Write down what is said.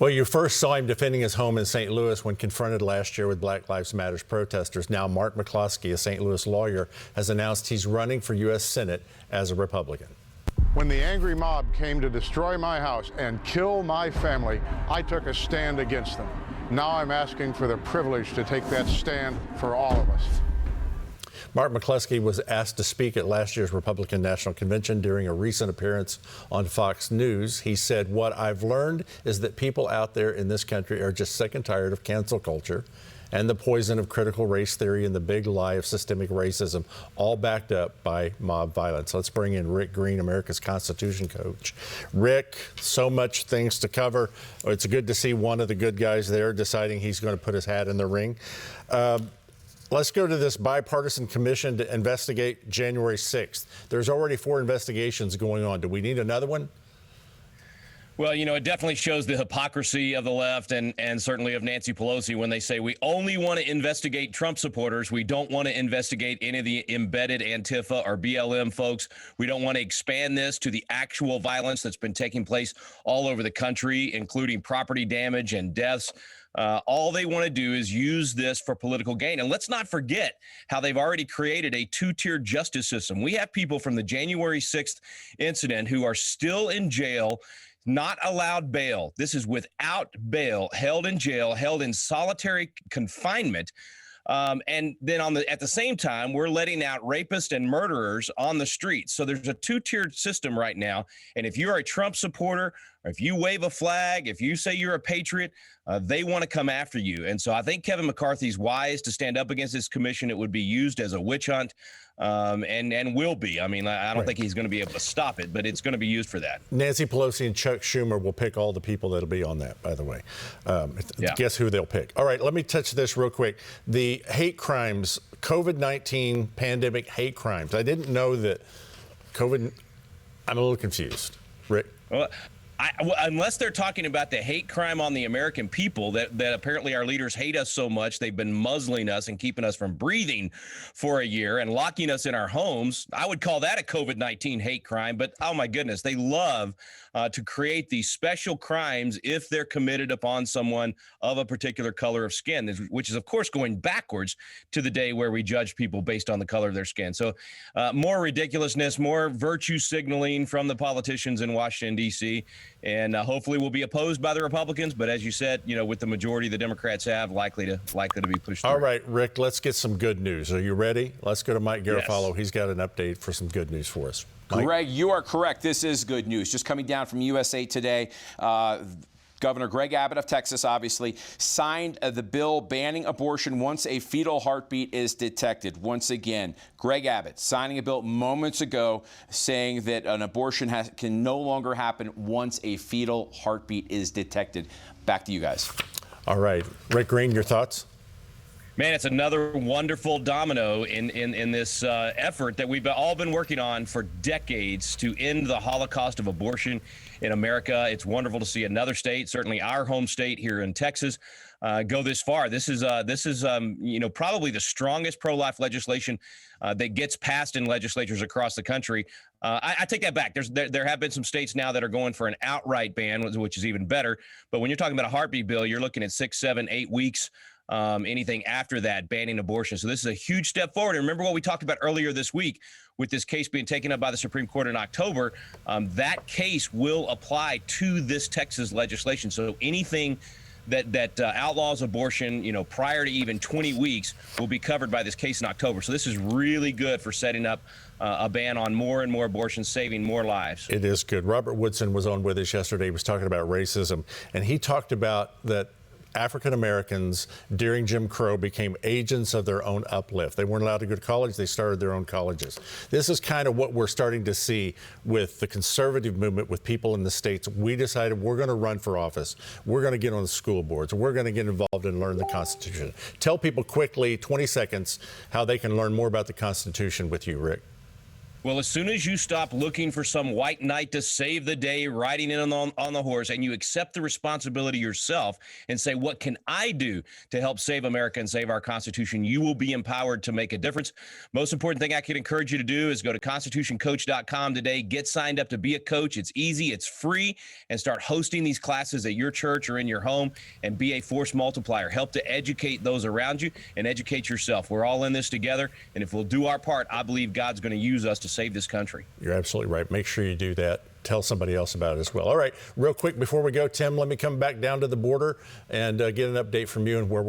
Well, you first saw him defending his home in St. Louis when confronted last year with Black Lives Matter protesters. Now, Mark Mccloskey, a St. Louis lawyer, has announced he's running for U.S. Senate as a Republican. When the angry mob came to destroy my house and kill my family, I took a stand against them. Now I'm asking for the privilege to take that stand for all of us. Mark Mccloskey was asked to speak at last year's Republican National Convention during a recent appearance on Fox News. He said, "What I've learned is that people out there in this country are just sick and tired of cancel culture and the poison of critical race theory and the big lie of systemic racism, all backed up by mob violence." Let's bring in Rick Green, America's Constitution coach. Rick, so much things to cover. It's good to see one of the good guys there deciding he's going to put his hat in the ring. Let's go to this bipartisan commission to investigate January 6th. There's already 4 investigations going on. Do we need another one? Well, you know, it definitely shows the hypocrisy of the left and certainly of Nancy Pelosi when they say we only want to investigate Trump supporters. We don't want to investigate any of the embedded Antifa or BLM folks. We don't want to expand this to the actual violence that's been taking place all over the country, including property damage and deaths. All they want to do is use this for political gain. And let's not forget how they've already created a 2-tiered justice system. We have people from the January 6th incident who are still in jail, not allowed bail. This is without bail, held in jail, held in solitary confinement. And then at the same time, we're letting out rapists and murderers on the streets. So there's a 2-tiered system right now. And if you're a Trump supporter, or if you wave a flag, if you say you're a patriot, they want to come after you. And so I think Kevin McCarthy's wise to stand up against this commission. It would be used as a witch hunt and will be. I mean, I don't think he's going to be able to stop it, but it's going to be used for that. Nancy Pelosi and Chuck Schumer will pick all the people that'll be on that, by the way. Yeah. Guess who they'll pick. All right, let me touch this real quick. The hate crimes, COVID-19 pandemic hate crimes. I didn't know that I'm a little confused. Rick? Well, unless they're talking about the hate crime on the American people, that apparently our leaders hate us so much, they've been muzzling us and keeping us from breathing for a year and locking us in our homes. I would call that a COVID-19 hate crime, but oh my goodness, they love to create these special crimes if they're committed upon someone of a particular color of skin, which is, of course, going backwards to the day where we judge people based on the color of their skin. So more ridiculousness, more virtue signaling from the politicians in Washington, D.C., and hopefully will be opposed by the Republicans. But as you said, you know, with the majority the Democrats have, likely to be pushed through. All right, Rick, let's get some good news. Are you ready? Let's go to Mike Garofalo. Yes. He's got an update for some good news for us. Mike? Greg, you are correct. This is good news. Just coming down from USA Today. Governor Greg Abbott of Texas, obviously, signed the bill banning abortion once a fetal heartbeat is detected. Once again, Greg Abbott signing a bill moments ago saying that an abortion can no longer happen once a fetal heartbeat is detected. Back to you guys. All right. Rick Green, your thoughts? Man, it's another wonderful domino in this effort that we've all been working on for decades to end the Holocaust of abortion in America. It's wonderful to see another state, certainly our home state here in Texas, go this far. This is you know, probably the strongest pro-life legislation that gets passed in legislatures across the country. I take that back. There have been some states now that are going for an outright ban, which is even better. But when you're talking about a heartbeat bill, you're looking at 6, 7, 8 weeks. Anything after that, banning abortion. So this is a huge step forward. And remember what we talked about earlier this week with this case being taken up by the Supreme Court in October. That case will apply to this Texas legislation. So anything that outlaws abortion, you know, prior to even 20 weeks will be covered by this case in October. So this is really good for setting up a ban on more and more abortions, saving more lives. It is good. Robert Woodson was on with us yesterday. He was talking about racism, and he talked about that African Americans during Jim Crow became agents of their own uplift. They weren't allowed to go to college. They started their own colleges. This is kind of what we're starting to see with the conservative movement with people in the states. We decided we're going to run for office. We're going to get on the school boards. We're going to get involved and learn the Constitution. Tell people quickly, 20 seconds, how they can learn more about the Constitution with you, Rick. Well, as soon as you stop looking for some white knight to save the day, riding in on the horse, and you accept the responsibility yourself and say, what can I do to help save America and save our Constitution, you will be empowered to make a difference. Most important thing I can encourage you to do is go to constitutioncoach.com today, get signed up to be a coach. It's easy, it's free, and start hosting these classes at your church or in your home and be a force multiplier. Help to educate those around you and educate yourself. We're all in this together, and if we'll do our part, I believe God's going to use us to save this country. You're absolutely right. Make sure you do that. Tell somebody else about it as well. All right, real quick before we go, Tim, let me come back down to the border and get an update from you and where